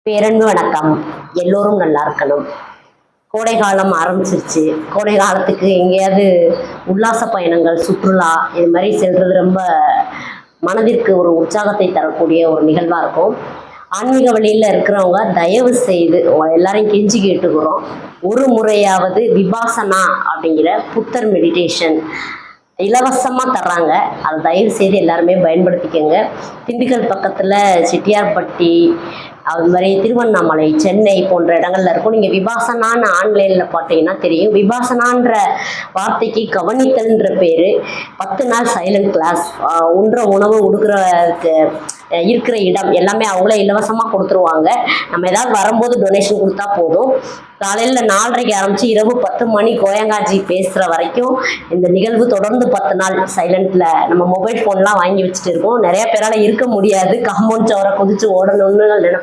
பேரன்பு வணக்கம். எல்லோரும் நல்லா இருக்கணும். கோடை காலம் ஆரம்பிச்சிருச்சு. கோடை காலத்துக்கு எங்கேயாவது உல்லாச பயணங்கள், சுற்றுலா இது மாதிரி செல்றது ரொம்ப மனதிற்கு ஒரு உற்சாகத்தை தரக்கூடிய ஒரு நிகழ்வா இருக்கும். ஆன்மீக வழியில் இருக்கிறவங்க தயவு செய்து எல்லாரையும் கெஞ்சி கேட்டுக்கிறோம், ஒரு முறையாவது விபாசனா அப்படிங்கிற புத்தர் மெடிடேஷன் இலவசமாக தர்றாங்க. அதை தயவு செய்து எல்லாருமே பயன்படுத்திக்கோங்க. திண்டுக்கல் பக்கத்தில் செட்டியார்பட்டி, அது மாதிரி திருவண்ணாமலை, சென்னை போன்ற இடங்கள்ல இருக்கும். நீங்கள் விபாசனான்னு ஆன்லைனில் பார்த்தீங்கன்னா தெரியும். விபாசனான்ற வார்த்தைக்கு கவனித்தல்ன்ற பேர். 10 நாள் சைலண்ட் கிளாஸ், உண்ற உணவு, உடுக்கிறதுக்கு இருக்கிற இடம் எல்லாமே அவங்களே இலவசமாக கொடுத்துருவாங்க. நம்ம ஏதாவது வரும்போது டொனேஷன் கொடுத்தா போதும். காலையில் 4:30 ஆரம்பித்து இரவு 10 மணி கோயங்காஜி பேசுகிற வரைக்கும் இந்த நிகழ்வு தொடர்ந்து 10 நாள் சைலண்ட்டில் நம்ம மொபைல் ஃபோன்லாம் வாங்கி வச்சுட்டு இருக்கோம். நிறைய பேரால் இருக்க முடியாது, காம்பவுண்ட் சவரை குதித்து ஓடணும்னு நினைப்போம்.